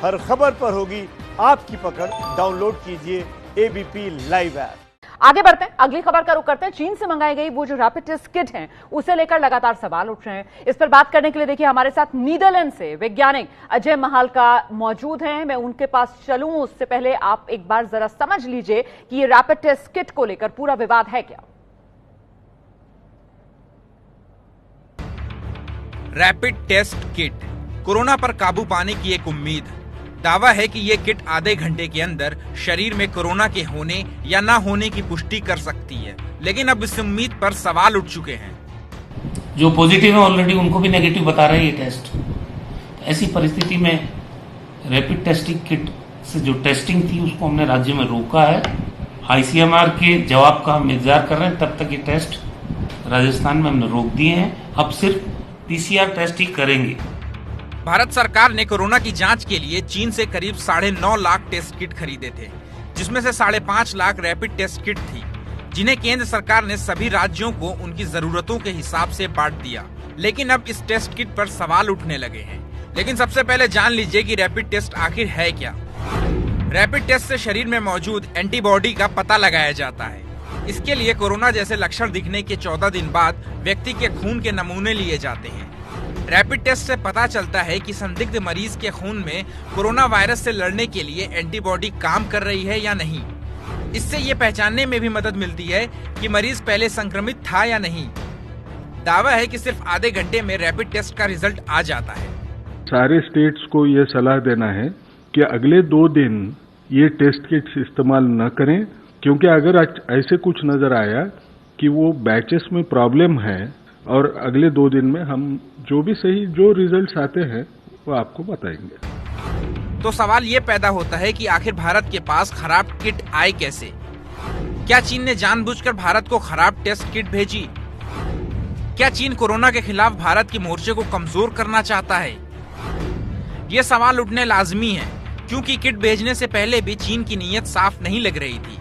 हर खबर पर होगी आपकी पकड़। डाउनलोड कीजिए एबीपी लाइव ऐप। आगे बढ़ते हैं, अगली खबर का रुख करते हैं। चीन से मंगाई गई वो जो रैपिड टेस्ट किट है, उसे लेकर लगातार सवाल उठ रहे हैं। इस पर बात करने के लिए देखिए हमारे साथ नीदरलैंड से वैज्ञानिक अजय महालका मौजूद हैं। मैं उनके पास चलूं उससे पहले आप एक बार जरा समझ लीजिए कि ये रैपिड टेस्ट किट को लेकर पूरा विवाद है क्या। रैपिड टेस्ट किट कोरोना पर काबू पाने की एक उम्मीद। दावा है कि ये किट आधे घंटे के अंदर शरीर में कोरोना के होने या ना होने की पुष्टि कर सकती है, लेकिन अब इस उम्मीद पर सवाल उठ चुके हैं। जो पॉजिटिव है ऑलरेडी उनको भी नेगेटिव बता रहे हैं ये टेस्ट। ऐसी परिस्थिति में रैपिड टेस्टिंग किट से जो टेस्टिंग थी उसको हमने राज्य में रोका है। आईसीएमआर के जवाब का हम इंतजार कर रहे हैं। तब तक ये टेस्ट राजस्थान में हमने रोक दिए हैं। अब सिर्फ पीसीआर टेस्ट ही करेंगे। भारत सरकार ने कोरोना की जांच के लिए चीन से करीब 9.5 लाख टेस्ट किट खरीदे थे, जिसमें से 5.5 लाख रैपिड टेस्ट किट थी, जिन्हें केंद्र सरकार ने सभी राज्यों को उनकी जरूरतों के हिसाब से बांट दिया। लेकिन अब इस टेस्ट किट पर सवाल उठने लगे हैं। लेकिन सबसे पहले जान लीजिए कि रैपिड टेस्ट आखिर है क्या। रैपिड टेस्ट से शरीर में मौजूद एंटीबॉडी का पता लगाया जाता है। इसके लिए कोरोना जैसे लक्षण दिखने के 14 दिन बाद व्यक्ति के खून के नमूने लिए जाते हैं। रैपिड टेस्ट से पता चलता है कि संदिग्ध मरीज के खून में कोरोना वायरस से लड़ने के लिए एंटीबॉडी काम कर रही है या नहीं। इससे ये पहचानने में भी मदद मिलती है कि मरीज पहले संक्रमित था या नहीं। दावा है कि सिर्फ आधे घंटे में रैपिड टेस्ट का रिजल्ट आ जाता है। सारे स्टेट्स को ये सलाह देना है कि अगले 2 दिन ये टेस्ट किट्स इस्तेमाल न करें, क्योंकि अगर ऐसे कुछ नजर आया कि वो बैचेस में प्रॉब्लम है और अगले 2 दिन में हम जो रिजल्ट्स आते हैं वो आपको बताएंगे। तो सवाल ये पैदा होता है कि आखिर भारत के पास खराब किट आए कैसे? क्या चीन ने जानबूझकर भारत को खराब टेस्ट किट भेजी? क्या चीन कोरोना के खिलाफ भारत के मोर्चे को कमजोर करना चाहता है? ये सवाल उठने लाजमी है, क्योंकि किट भेजने से पहले भी चीन की नीयत साफ नहीं लग रही थी।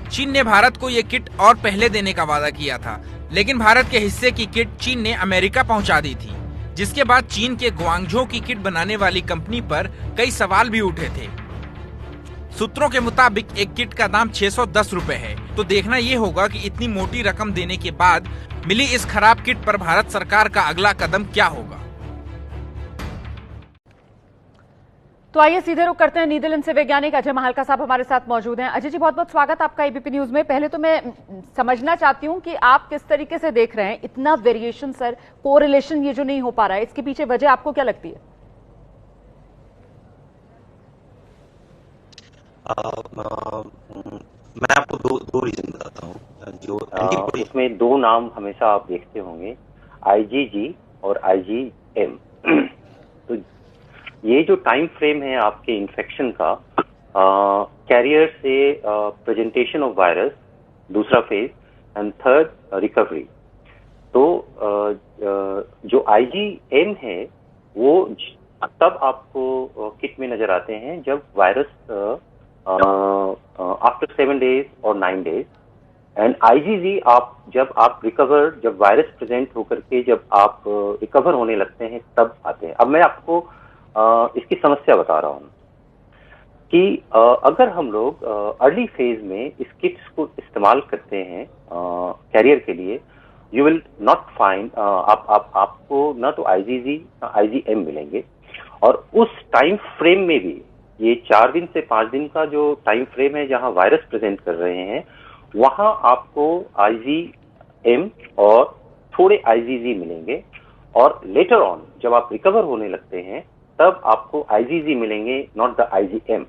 चीन ने भारत को ये किट और पहले देने का वादा किया था, लेकिन भारत के हिस्से की किट चीन ने अमेरिका पहुंचा दी थी, जिसके बाद चीन के ग्वांगझो की किट बनाने वाली कंपनी पर कई सवाल भी उठे थे। सूत्रों के मुताबिक एक किट का दाम 610 रुपए है। तो देखना ये होगा कि इतनी मोटी रकम देने के बाद मिली इस खराब किट पर भारत सरकार का अगला कदम क्या होगा। तो आइए सीधे रुख करते हैं। नीदरलैंड से वैज्ञानिक अजय महालका साहब हमारे साथ मौजूद हैं। अजय जी, बहुत बहुत स्वागत आपका एबीपी न्यूज में। पहले तो मैं समझना चाहती हूं कि आप किस तरीके से देख रहे हैं इतना वेरिएशन, सर, कोरिलेशन ये जो नहीं हो पा रहा है, इसके पीछे वजह आपको क्या लगती है? मैं आपको दो रीजन बताता हूँ। जो इसमें 2 नाम हमेशा आप देखते होंगे, आईजीजी और आईजीएम। तो ये जो टाइम फ्रेम है आपके इन्फेक्शन का, कैरियर से प्रेजेंटेशन ऑफ वायरस, दूसरा फेज, एंड थर्ड रिकवरी। तो जो आईजीएम है वो तब आपको किट में नजर आते हैं जब वायरस आफ्टर 7 days और 9 days, एंड आईजीजी जब आप वायरस प्रेजेंट होकर के जब आप रिकवर होने लगते हैं तब आते हैं। अब मैं आपको इसकी समस्या बता रहा हूं कि अगर हम लोग अर्ली फेज में इस किट्स को इस्तेमाल करते हैं कैरियर के लिए, यू विल नॉट फाइंड, आपको ना तो आईजीजी ना आईजीएम मिलेंगे। और उस टाइम फ्रेम में भी, ये 4 दिन से 5 दिन का जो टाइम फ्रेम है जहां वायरस प्रेजेंट कर रहे हैं, वहां आपको आईजीएम और थोड़े आईजीजी मिलेंगे। और लेटर ऑन जब आप रिकवर होने लगते हैं तब आपको आईजीजी मिलेंगे, नॉट द आईजीएम।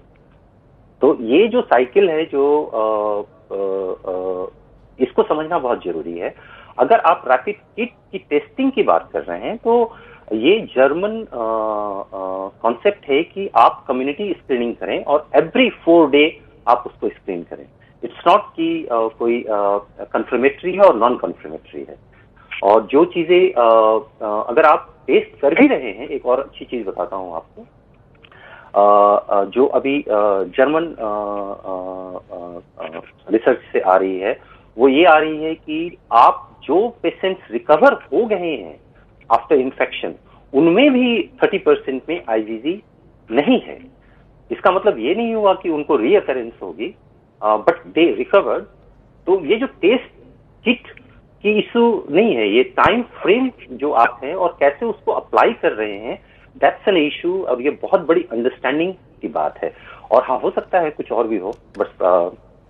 तो ये जो साइकिल है, जो इसको समझना बहुत जरूरी है। अगर आप रैपिड किट की टेस्टिंग की बात कर रहे हैं तो ये जर्मन कॉन्सेप्ट है कि आप कम्युनिटी स्क्रीनिंग करें और एवरी 4 डे आप उसको स्क्रीन करें। इट्स नॉट कि कोई कंफर्मेटरी है और नॉन कंफर्मेटरी है। और जो चीजें अगर आप टेस्ट कर भी रहे हैं, एक और अच्छी चीज बताता हूं आपको, जो अभी जर्मन रिसर्च से आ रही है, वो ये आ रही है कि आप जो पेशेंट्स रिकवर हो गए हैं आफ्टर इन्फेक्शन, उनमें भी 30% में आईजीजी नहीं है। इसका मतलब ये नहीं हुआ कि उनको रीअकरेंस होगी, बट दे रिकवर्ड। तो ये जो टेस्ट किट की इशू नहीं है, ये टाइम फ्रेम जो आप हैं और कैसे उसको अप्लाई कर रहे हैं, दैट्स एन इशू। और ये बहुत बड़ी अंडरस्टैंडिंग की बात है। और हाँ, हो सकता है कुछ और भी हो, but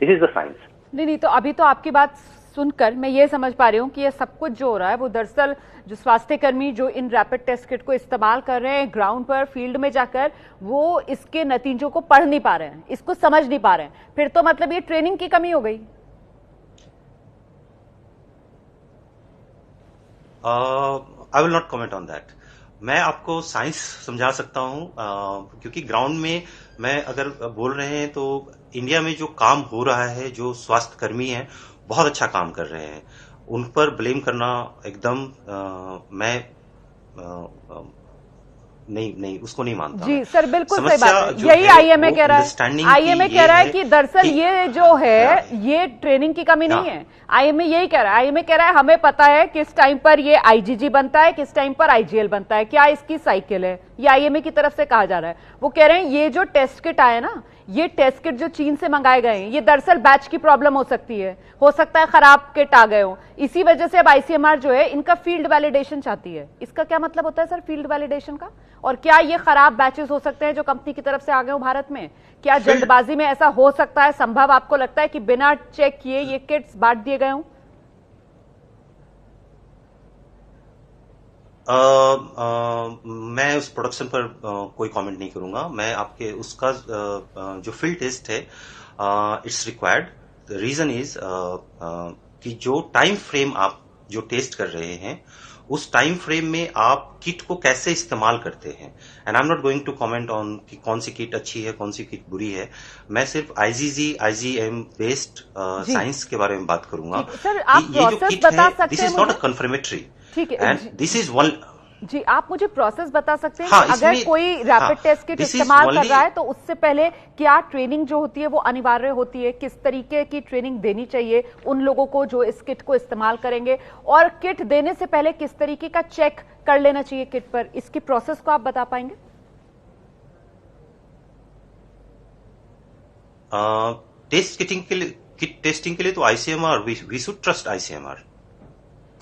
this is the science. नहीं, तो अभी तो आपकी बात सुनकर मैं ये समझ पा रही हूँ कि ये सब कुछ जो हो रहा है वो दरअसल जो स्वास्थ्य कर्मी जो इन रैपिड टेस्ट किट को इस्तेमाल कर रहे हैं ग्राउंड पर, फील्ड में जाकर, वो इसके नतीजों को पढ़ नहीं पा रहे हैं, इसको समझ नहीं पा रहे हैं। फिर तो मतलब ये ट्रेनिंग की कमी हो गई। I will not comment on that. मैं आपको साइंस समझा सकता हूं, क्योंकि ग्राउंड में मैं अगर बोल रहे हैं तो इंडिया में जो काम हो रहा है, जो स्वास्थ्य कर्मी हैं बहुत अच्छा काम कर रहे हैं, उन पर ब्लेम करना एकदम मैं नहीं उसको नहीं मानता। जी सर, बिल्कुल सही बात है। यही आईएमए कह रहा है। आईएमए कह रहा है कि दरअसल ये जो है ये ट्रेनिंग की कमी नहीं है। आईएमए यही कह रहा है। आईएमए कह रहा है हमें पता है किस टाइम पर ये आईजीजी बनता है, किस टाइम पर आईजीएल बनता है, क्या इसकी साइकिल है। ये आईएमए की तरफ से कहा जा रहा है। वो कह रहे हैं ये जो टेस्ट किट आए ना, ये टेस्ट किट जो चीन से मंगाए गए हैं, ये दरअसल बैच की प्रॉब्लम हो सकती है, हो सकता है खराब किट आ गए हो। इसी वजह से अब आईसीएमआर जो है इनका फील्ड वैलिडेशन चाहती है। इसका क्या मतलब होता है सर फील्ड वैलिडेशन का? और क्या ये खराब बैचेस हो सकते हैं जो कंपनी की तरफ से आ गए हो भारत में? क्या जल्दबाजी में ऐसा हो सकता है, संभव आपको लगता है कि बिना चेक किए ये किट्स बांट दिए गए हों? मैं उस प्रोडक्शन पर कोई कमेंट नहीं करूंगा। मैं आपके उसका जो फील्ड टेस्ट है, it's required. The reason is कि जो टाइम फ्रेम आप जो टेस्ट कर रहे हैं, उस टाइम फ्रेम में आप किट को कैसे इस्तेमाल करते हैं। And I am not going to comment on कि कौन सी किट अच्छी है, कौन सी किट बुरी है। मैं सिर्फ आईजीजी आईजीएम बेस्ड साइंस के बारे में बात करूंगा। सर, आप प्रोसेस बता सकते हैं? This is not a confirmatory, ठीक है, एंड दिस इज वन। जी, आप मुझे प्रोसेस बता सकते हैं? हाँ, अगर कोई रैपिड टेस्ट किट इस्तेमाल कर रहा है तो उससे पहले क्या ट्रेनिंग जो होती है वो अनिवार्य होती है? किस तरीके की ट्रेनिंग देनी चाहिए उन लोगों को जो इस किट को इस्तेमाल करेंगे? और किट देने से पहले किस तरीके का चेक कर लेना चाहिए किट पर? इसकी प्रोसेस को आप बता पाएंगे? टेस्ट किटिंग के लिए, किट टेस्टिंग के लिए तो ICMR, we should trust ICMR.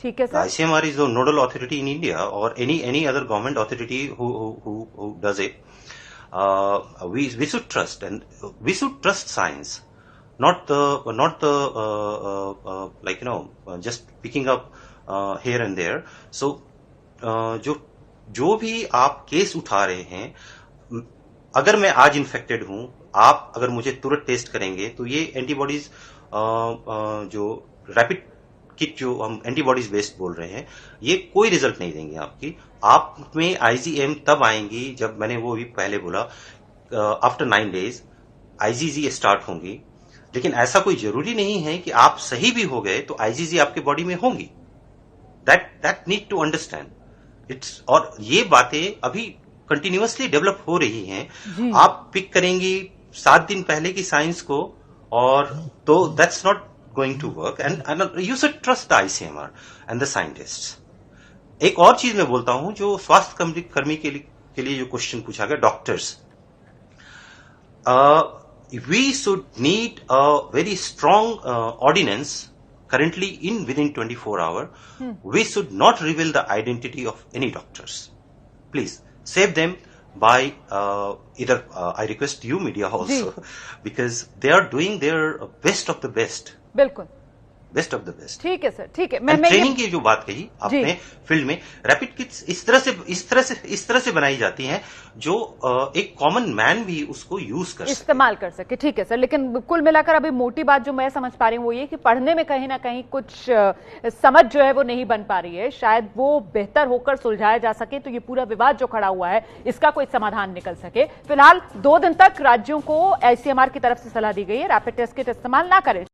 ठीक है sir. ICMR is the nodal authority in India, or any other government authority who does it. We should trust, and we should trust science, not the like just picking up here and there. So जो भी आप case उठा रहे हैं, अगर मैं आज infected हूं, आप अगर मुझे तुरंत टेस्ट करेंगे तो ये एंटीबॉडीज जो रैपिड किट जो हम एंटीबॉडीज बेस्ड बोल रहे हैं, ये कोई रिजल्ट नहीं देंगे आपकी। आप में आईजीएम तब आएंगी जब मैंने वो भी पहले बोला, आफ्टर 9 days आईजीजी स्टार्ट होंगी। लेकिन ऐसा कोई जरूरी नहीं है कि आप सही भी हो गए तो आईजीजी आपके बॉडी में होंगी। That need to understand it's. और ये बातें अभी कंटिन्यूअसली डेवलप हो रही हैं। आप पिक करेंगी 7 दिन पहले की साइंस को, और तो that's not going to work, and you should trust the ICMR and the scientists. एक और चीज मैं बोलता हूं, जो स्वास्थ्य कर्मी के लिए जो क्वेश्चन पूछा गया, doctors, we should need a very strong ordinance currently within 24 hours. We should not reveal the identity of any doctors. Please save them by either I request you media also, because they are doing their best of the best. बिल्कुल, best of the best. ठीक है sir, ठीक है। मैं training की जो बात कही आपने फील्ड में, रैपिड किट्स इस तरह से बनाई जाती हैं जो एक कॉमन मैन भी उसको यूज कर इस्तेमाल कर सके। ठीक है सर, लेकिन कुल मिलाकर अभी मोटी बात जो मैं समझ पा रही हूँ वो ये कि पढ़ने में कहीं ना कहीं कुछ समझ जो है वो नहीं बन पा रही है। शायद वो बेहतर होकर सुलझाया जा सके तो ये पूरा विवाद जो खड़ा हुआ है इसका कोई समाधान निकल सके। फिलहाल 2 दिन तक राज्यों को आईसीएमआर की तरफ से सलाह दी गई है रैपिड टेस्ट किट इस्तेमाल ना करें।